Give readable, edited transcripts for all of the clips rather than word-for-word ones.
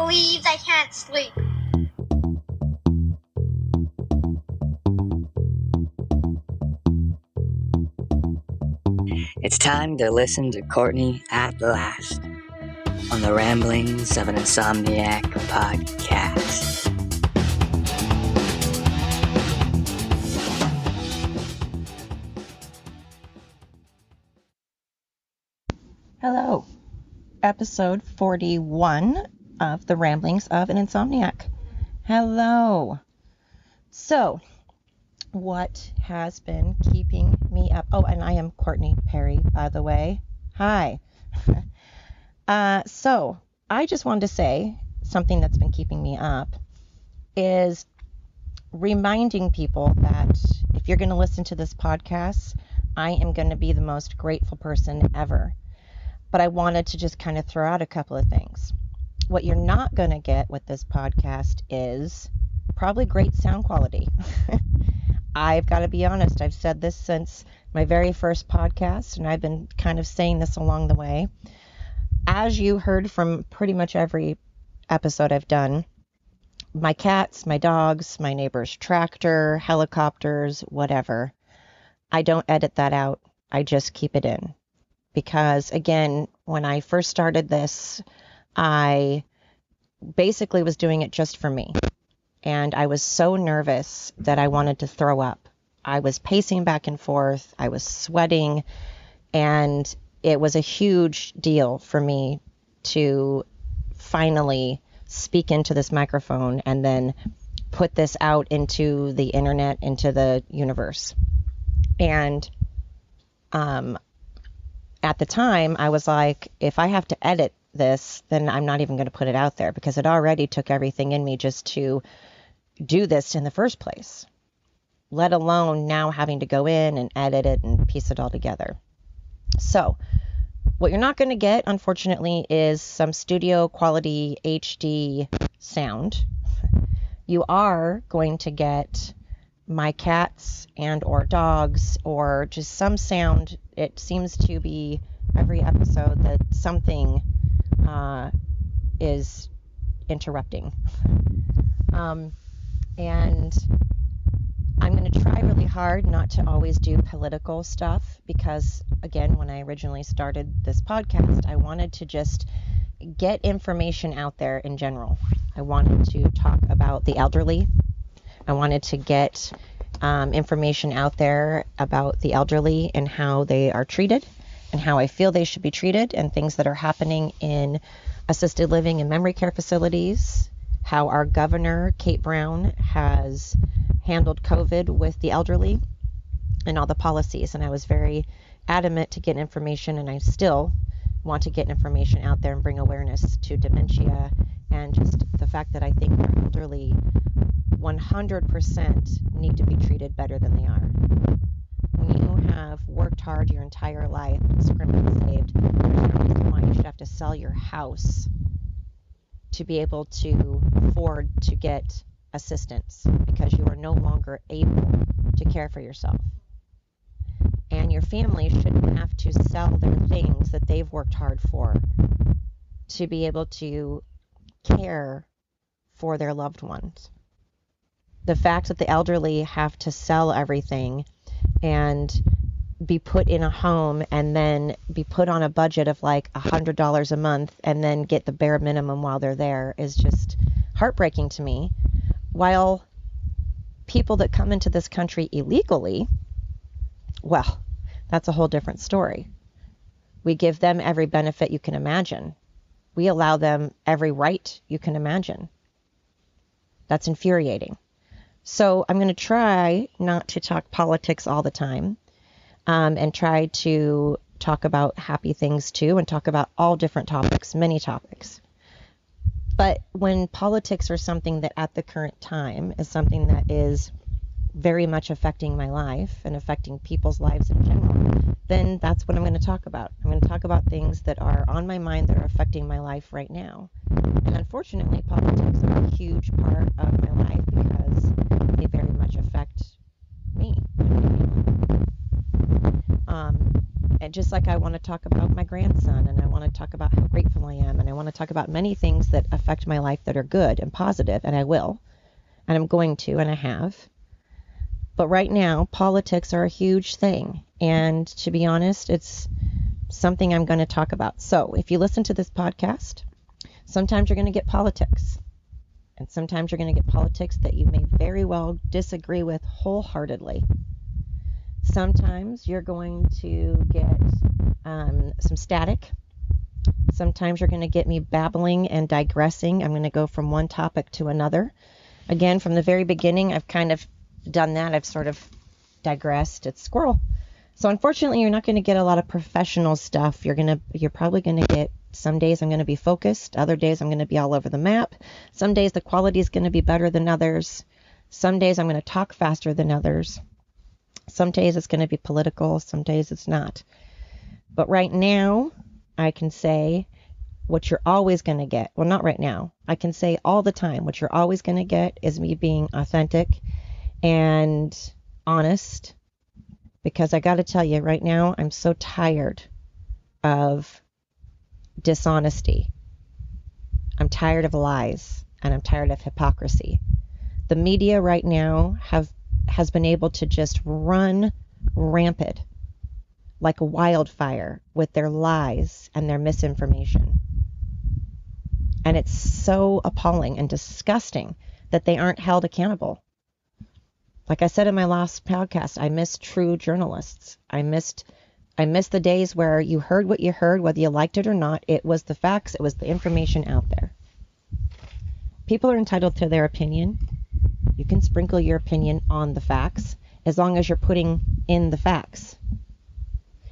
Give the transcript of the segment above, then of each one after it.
believes I can't sleep. It's time to listen to Courtney at last on the Ramblings of an Insomniac podcast. Hello, episode 41 of the Ramblings of an Insomniac. Hello. So, what has been keeping me up? Oh, and I am Courtney Perry, by the way. Hi. So, I just wanted to say something that's been keeping me up is reminding people that if you're going to listen to this podcast, I am going to be the most grateful person ever. But I wanted to just kind of throw out a couple of things. What you're not going to get with this podcast is probably great sound quality. I've got to be honest. I've said this since my very first podcast, and I've been kind of saying this along the way. As you heard from pretty much every episode I've done, my cats, my dogs, my neighbor's tractor, helicopters, whatever, I don't edit that out. I just keep it in. Because, again, when I first started this, I basically was doing it just for me. And I was so nervous that I wanted to throw up. I was pacing back and forth. I was sweating. And it was a huge deal for me to finally speak into this microphone and then put this out into the internet, into the universe. And, at the time, I was like, if I have to edit this, then I'm not even going to put it out there because it already took everything in me just to do this in the first place, let alone now having to go in and edit it and piece it all together. So what you're not going to get, unfortunately, is some studio quality HD sound. You are going to get my cats and or dogs or just some sound. It seems to be every episode that something is interrupting. And I'm going to try really hard not to always do political stuff because, again, when I originally started this podcast, I wanted to just get information out there in general. I wanted to talk about the elderly. I wanted to get information out there about the elderly and how they are treated and how I feel they should be treated and things that are happening in assisted living and memory care facilities, how our governor, Kate Brown, has handled COVID with the elderly and all the policies. And I was very adamant to get information, and I still want to get information out there and bring awareness to dementia and just the fact that I think our elderly 100% need to be treated better than they are. When you have worked hard your entire life and scrimmed and saved, there's no reason why you should have to sell your house to be able to afford to get assistance because you are no longer able to care for yourself. And your family shouldn't have to sell their things that they've worked hard for to be able to care for their loved ones. The fact that the elderly have to sell everything and be put in a home and then be put on a budget of like $100 a month and then get the bare minimum while they're there is just heartbreaking to me. While people that come into this country illegally, well, that's a whole different story. We give them every benefit you can imagine. We allow them every right you can imagine. That's infuriating. So I'm going to try not to talk politics all the time and try to talk about happy things too and talk about all different topics, many topics. But when politics are something that at the current time is something that is very much affecting my life and affecting people's lives in general, then that's what I'm going to talk about. I'm going to talk about things that are on my mind that are affecting my life right now. And unfortunately, politics are a huge part of my life because they very much affect me. And just like I want to talk about my grandson, and I want to talk about how grateful I am, and I want to talk about many things that affect my life that are good and positive, and I will, and I'm going to, and I have. But right now, politics are a huge thing. And to be honest, it's something I'm going to talk about. So if you listen to this podcast, sometimes you're going to get politics. And sometimes you're going to get politics that you may very well disagree with wholeheartedly. Sometimes you're going to get some static. Sometimes you're going to get me babbling and digressing. I'm going to go from one topic to another. Again, from the very beginning, I've kind of done that. I've sort of digressed. It's squirrel. So unfortunately, you're not going to get a lot of professional stuff. You're probably going to get, some days I'm going to be focused. Other days I'm going to be all over the map. Some days the quality is going to be better than others. Some days I'm going to talk faster than others. Some days it's going to be political. Some days it's not. But right now, I can say what you're always going to get. Well, not right now. I can say all the time what you're always going to get is me being authentic and honest. Because I got to tell you, right now, I'm so tired of dishonesty. I'm tired of lies, and I'm tired of hypocrisy. The media right now has been able to just run rampant like a wildfire with their lies and their misinformation. And it's so appalling and disgusting that they aren't held accountable. Like I said in my last podcast, I miss true journalists. I missed the days where you heard what you heard, whether you liked it or not. It was the facts. It was the information out there. People are entitled to their opinion. You can sprinkle your opinion on the facts as long as you're putting in the facts.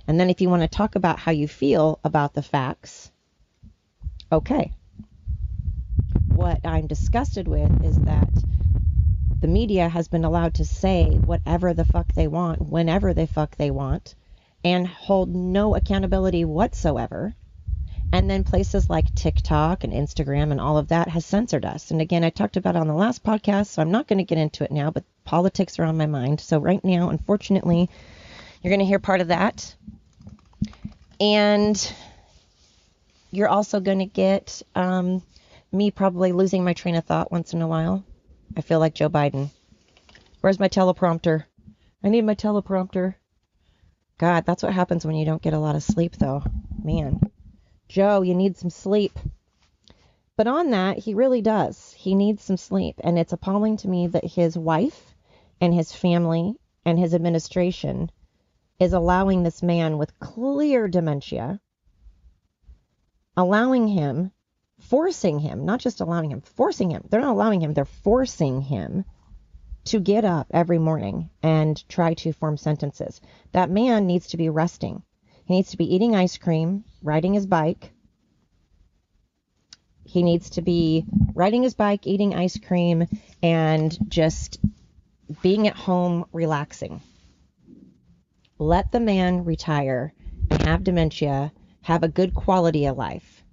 And then if you want to talk about how you feel about the facts, okay. What I'm disgusted with is that the media has been allowed to say whatever the fuck they want, whenever the fuck they want, and hold no accountability whatsoever. And then places like TikTok and Instagram and all of that has censored us. And again, I talked about it on the last podcast, so I'm not going to get into it now, but politics are on my mind. So right now, unfortunately, you're going to hear part of that. And you're also going to get me probably losing my train of thought once in a while. I feel like Joe Biden. Where's my teleprompter? I need my teleprompter. God, that's what happens when you don't get a lot of sleep, though. Man. Joe, you need some sleep. But on that, he really does. He needs some sleep. And it's appalling to me that his wife and his family and his administration is allowing this man with clear dementia, allowing him, forcing him, not just allowing him, forcing him. They're not allowing him, they're forcing him to get up every morning and try to form sentences. That man needs to be resting. He needs to be eating ice cream, riding his bike. He needs to be riding his bike, eating ice cream, and just being at home, relaxing. Let the man retire and have dementia, have a good quality of life.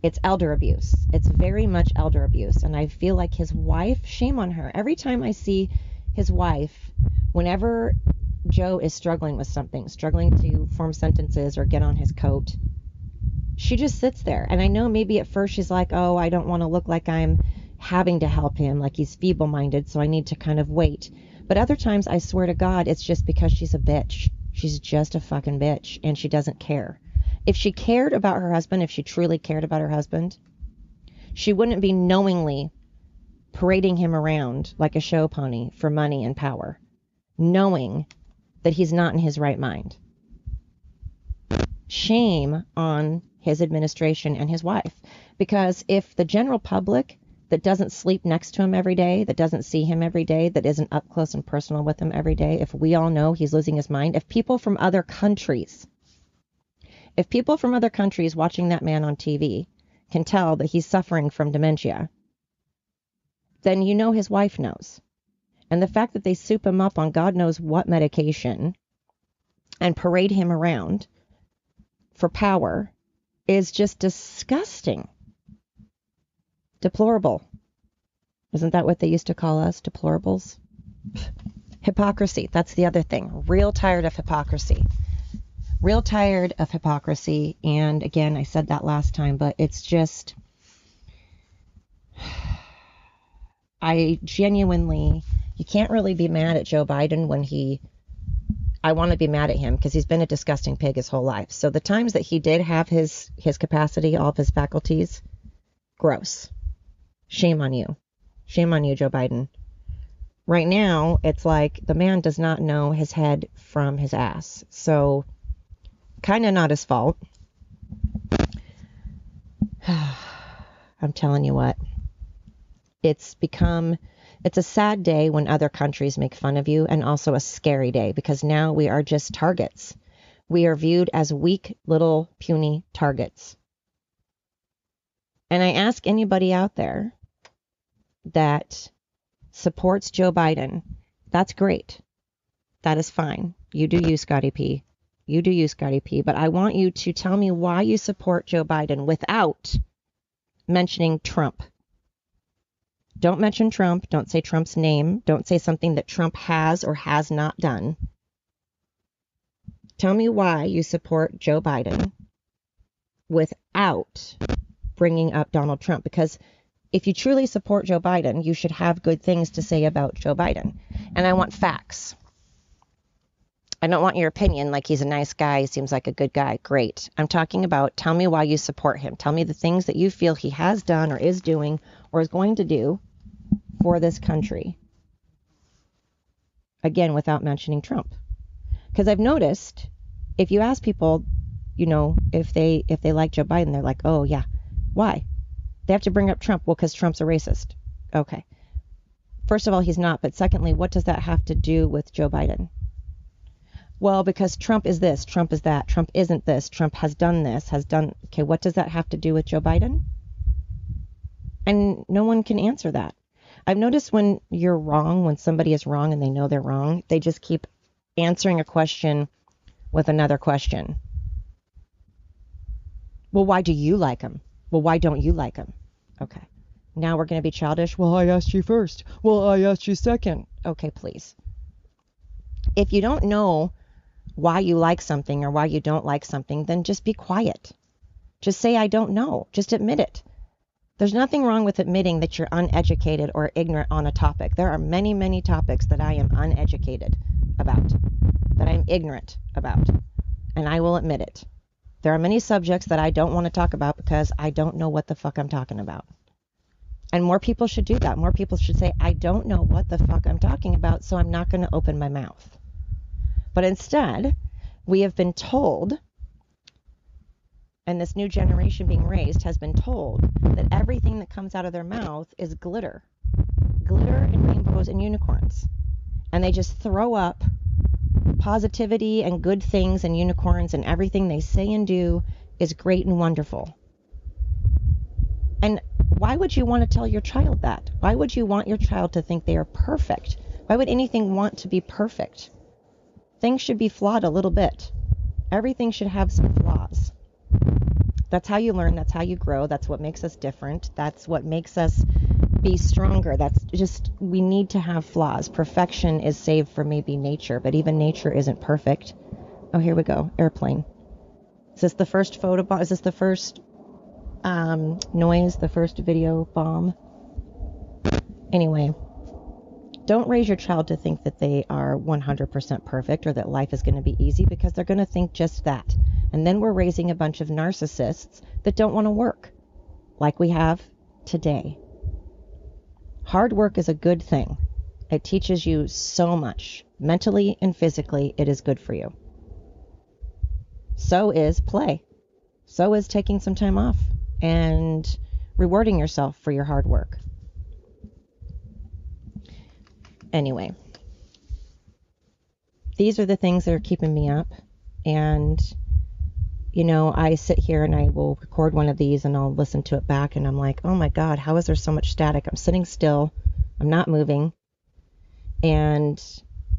It's elder abuse. It's very much elder abuse. And I feel like his wife, shame on her. Every time I see his wife, whenever Joe is struggling with something, struggling to form sentences or get on his coat, she just sits there. And I know maybe at first she's like, oh, I don't want to look like I'm having to help him, like he's feeble-minded, so I need to kind of wait. But other times, I swear to God, it's just because she's a bitch. She's just a fucking bitch, and she doesn't care. If she cared about her husband, if she truly cared about her husband, she wouldn't be knowingly parading him around like a show pony for money and power, knowing that he's not in his right mind. Shame on his administration and his wife. Because if the general public that doesn't sleep next to him every day, that doesn't see him every day, that isn't up close and personal with him every day, if we all know he's losing his mind, if people from other countries watching that man on TV can tell that he's suffering from dementia, then you know his wife knows. And the fact that they soup him up on God knows what medication and parade him around for power is just disgusting. Deplorable. Isn't that what they used to call us? Deplorables? Hypocrisy. That's the other thing. Real tired of hypocrisy. Real tired of hypocrisy. And again, I said that last time, but it's just, I genuinely, you can't really be mad at Joe Biden when I want to be mad at him because he's been a disgusting pig his whole life. So the times that he did have his capacity, all of his faculties, gross. Shame on you. Shame on you, Joe Biden. Right now, it's like the man does not know his head from his ass. So, kind of not his fault. I'm telling you what. It's a sad day when other countries make fun of you, and also a scary day because now we are just targets. We are viewed as weak, little, puny targets. And I ask anybody out there that supports Joe Biden, that's great. That is fine. You do you, Scotty P. You do you, Scotty P. But I want you to tell me why you support Joe Biden without mentioning Trump. Don't mention Trump. Don't say Trump's name. Don't say something that Trump has or has not done. Tell me why you support Joe Biden without bringing up Donald Trump. Because if you truly support Joe Biden, you should have good things to say about Joe Biden. And I want facts. I don't want your opinion like he's a nice guy, he seems like a good guy. Great. I'm talking about tell me why you support him. Tell me the things that you feel he has done or is doing or is going to do for this country. Again, without mentioning Trump. Because I've noticed if you ask people, you know, if they like Joe Biden, they're like, oh yeah, why? They have to bring up Trump. Well, because Trump's a racist. Okay. First of all, he's not. But secondly, what does that have to do with Joe Biden? Well, because Trump is this, Trump is that, Trump isn't this, Trump has done this, okay, what does that have to do with Joe Biden? And no one can answer that. I've noticed when you're wrong, when somebody is wrong and they know they're wrong, they just keep answering a question with another question. Well, why do you like him? Well, why don't you like him? Okay. Now we're going to be childish. Well, I asked you first. Well, I asked you second. Okay, please. If you don't know why you like something or why you don't like something, then just be quiet. Just say, I don't know. Just admit it. There's nothing wrong with admitting that you're uneducated or ignorant on a topic. There are many, many topics that I am uneducated about, that I'm ignorant about, and I will admit it. There are many subjects that I don't want to talk about because I don't know what the fuck I'm talking about. And more people should do that. More people should say, I don't know what the fuck I'm talking about, so I'm not going to open my mouth. But instead, we have been told, and this new generation being raised has been told, that everything that comes out of their mouth is glitter. Glitter and rainbows and unicorns. And they just throw up positivity and good things and unicorns, and everything they say and do is great and wonderful. And why would you want to tell your child that? Why would you want your child to think they are perfect? Why would anything want to be perfect? Things should be flawed a little bit. Everything should have some flaws. That's how you learn. That's how you grow. That's what makes us different. That's what makes us be stronger. That's just, we need to have flaws. Perfection is saved for maybe nature, but even nature isn't perfect. Oh, here we go. Airplane. Is this the first photo bomb? Is this the first noise, the first video bomb? Anyway, don't raise your child to think that they are 100% perfect or that life is going to be easy, because they're going to think just that. And then we're raising a bunch of narcissists that don't want to work, like we have today. Hard work is a good thing. It teaches you so much. Mentally and physically, it is good for you. So is play. So is taking some time off and rewarding yourself for your hard work. Anyway, these are the things that are keeping me up. And, you know, I sit here and I will record one of these and I'll listen to it back and I'm like, oh my God, how is there so much static? I'm sitting still. I'm not moving. And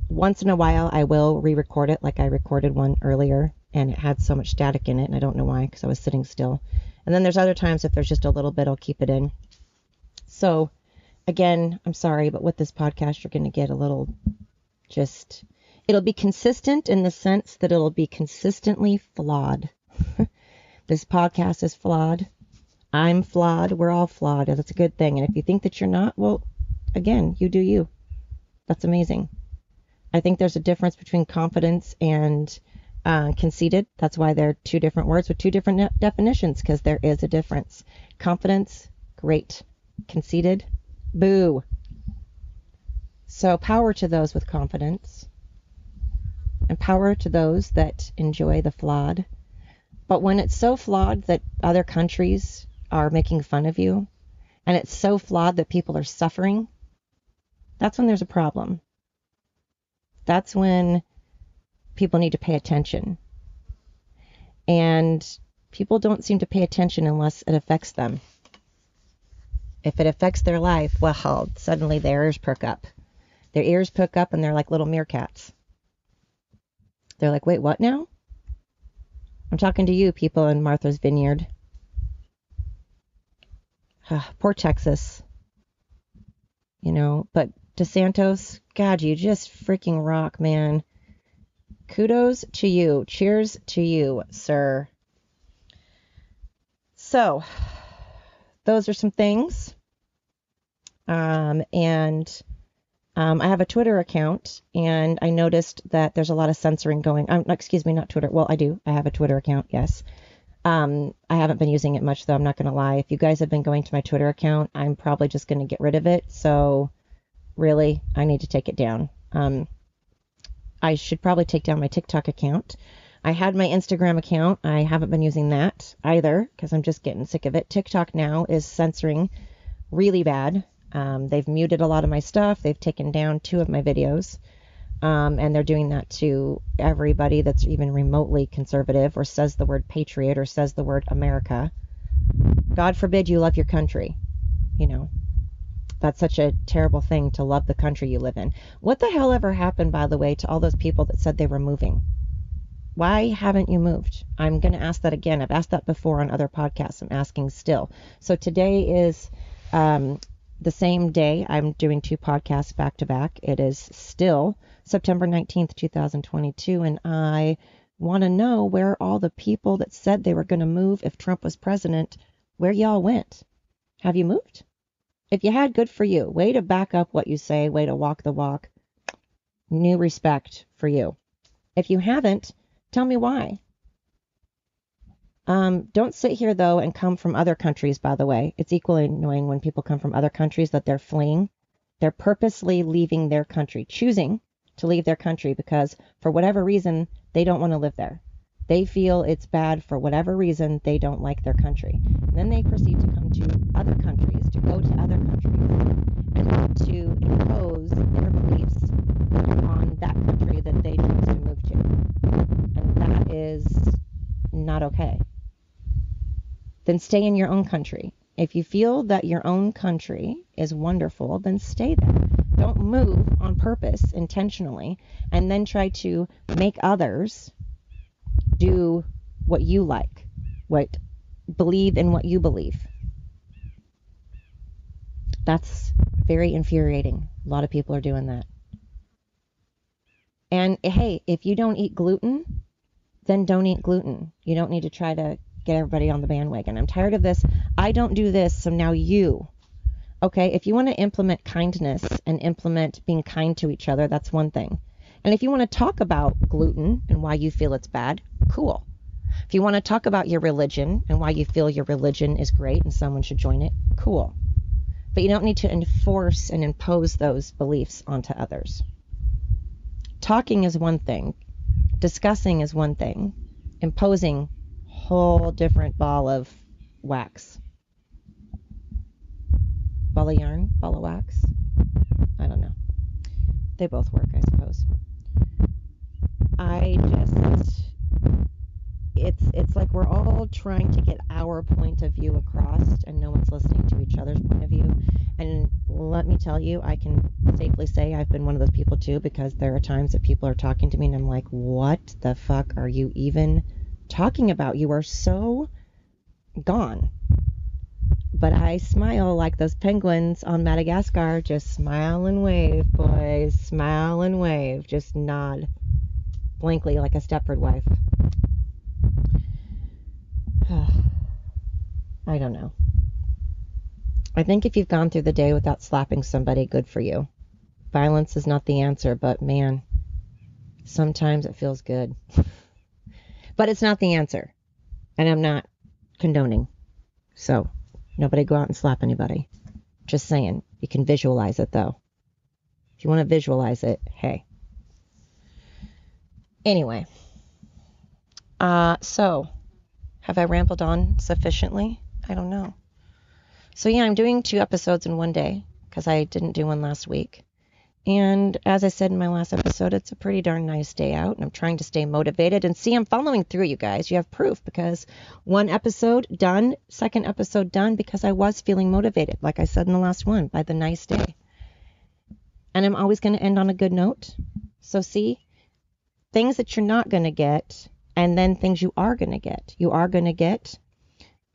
once in a while I will re-record it, like I recorded one earlier and it had so much static in it and I don't know why, because I was sitting still. And then there's other times if there's just a little bit, I'll keep it in. So again, I'm sorry, but with this podcast, you're going to get a little just, It'll be consistent in the sense that it'll be consistently flawed. This podcast is flawed. I'm flawed. We're all flawed. And that's a good thing. And if you think that you're not, well, again, you do you. That's amazing. I think there's a difference between confidence and conceited. That's why they're two different words with two different definitions, because there is a difference. Confidence, great. Conceited, boo. So power to those with confidence, and power to those that enjoy the flawed. But when it's so flawed that other countries are making fun of you, and it's so flawed that people are suffering, that's when there's a problem. That's when people need to pay attention. And people don't seem to pay attention unless it affects them. If it affects their life, well, suddenly their ears perk up. Their ears perk up and they're like little meerkats. They're like, wait, what now? I'm talking to you, people in Martha's Vineyard. Poor Texas. You know, but DeSantis, God, you just freaking rock, man. Kudos to you. Cheers to you, sir. So, those are some things. I have a Twitter account, and I noticed that there's a lot of censoring going. Excuse me, not Twitter. Well, I do. I have a Twitter account, yes. I haven't been using it much, though. I'm not going to lie. If you guys have been going to my Twitter account, I'm probably just going to get rid of it. So, really, I need to take it down. I should probably take down my TikTok account. I had my Instagram account. I haven't been using that either because I'm just getting sick of it. TikTok now is censoring really bad. They've muted a lot of my stuff. They've taken down 2 of my videos. And they're doing that to everybody that's even remotely conservative or says the word patriot or says the word America. God forbid you love your country. You know, that's such a terrible thing, to love the country you live in. What the hell ever happened, by the way, to all those people that said they were moving? Why haven't you moved? I'm going to ask that again. I've asked that before on other podcasts. I'm asking still. So today is the same day. I'm doing 2 podcasts back to back. It is still September 19th, 2022, and I want to know where all the people that said they were going to move if Trump was president, where y'all went. Have you moved? If you had, good for you. Way to back up what you say. Way to walk the walk. New respect for you. If you haven't, tell me why. Don't sit here, though, and come from other countries, by the way. It's equally annoying when people come from other countries that they're fleeing. They're purposely leaving their country, choosing to leave their country because for whatever reason, they don't want to live there. They feel it's bad for whatever reason. They don't like their country. And then they proceed to come to other countries, to go to other countries, and want to impose their beliefs on that country that they choose to move to. And that is not okay. Then stay in your own country. If you feel that your own country is wonderful, then stay there. Don't move on purpose, intentionally, and then try to make others do what you like, believe in what you believe. That's very infuriating. A lot of people are doing that. And hey, if you don't eat gluten, then don't eat gluten. You don't need to try to get everybody on the bandwagon. I'm tired of this. I don't do this, so now you. Okay, if you want to implement kindness and implement being kind to each other, that's one thing. And if you want to talk about gluten and why you feel it's bad, cool. If you want to talk about your religion and why you feel your religion is great and someone should join it, cool. But you don't need to enforce and impose those beliefs onto others. Talking is one thing. Discussing is one thing. Imposing, whole different ball of wax. Ball of yarn? Ball of wax? I don't know. They both work, I suppose. It's like we're all trying to get our point of view across and no one's listening to each other's point of view. And let me tell you, I can safely say I've been one of those people too, because there are times that people are talking to me and I'm like, what the fuck are you even talking about? You are so gone. But I smile like those penguins on Madagascar. Just smile and wave, boys. Smile and wave. Just nod blankly like a Stepford wife. I don't know. I think if you've gone through the day without slapping somebody, good for you. Violence is not the answer, but man, sometimes it feels good. But it's not the answer. And I'm not condoning. So, nobody go out and slap anybody. Just saying. You can visualize it, though. If you want to visualize it, hey. Anyway. So, have I rambled on sufficiently? I don't know. So, yeah, I'm doing 2 episodes in one day because I didn't do one last week. And as I said in my last episode, it's a pretty darn nice day out, and I'm trying to stay motivated. And see, I'm following through, you guys. You have proof because 1 episode done, 2nd episode done because I was feeling motivated, like I said in the last one, by the nice day. And I'm always going to end on a good note. So see, things that you're not going to get, and then things you are going to get. You are going to get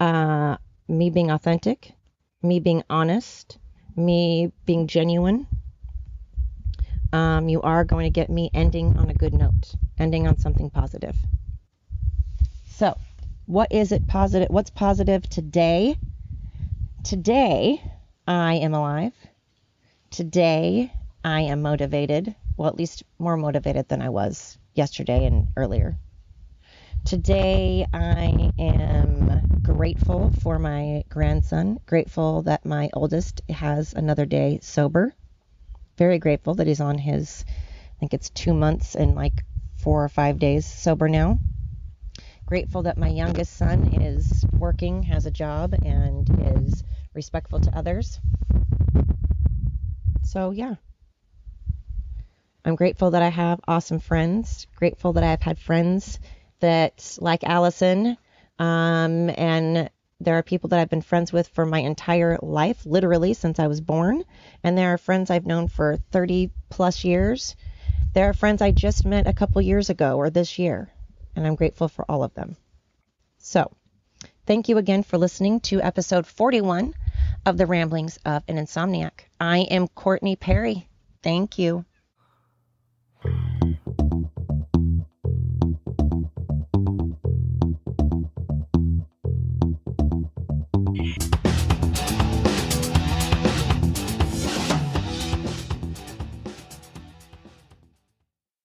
me being authentic, me being honest, me being genuine. You are going to get me ending on a good note, ending on something positive. So, what is it positive? What's positive today? Today, I am alive. Today, I am motivated. Well, at least more motivated than I was yesterday and earlier. Today, I am grateful for my grandson. Grateful that my oldest has another day sober. Very grateful that he's on his, I think it's 2 months and like 4 or 5 days sober now. Grateful that my youngest son is working, has a job, and is respectful to others. So, yeah. I'm grateful that I have awesome friends. Grateful that I've had friends that, like Allison, and there are people that I've been friends with for my entire life, literally since I was born. And there are friends I've known for 30 plus years. There are friends I just met a couple years ago or this year. And I'm grateful for all of them. So, thank you again for listening to episode 41 of the Ramblings of an Insomniac. I am Courtney Perry. Thank you.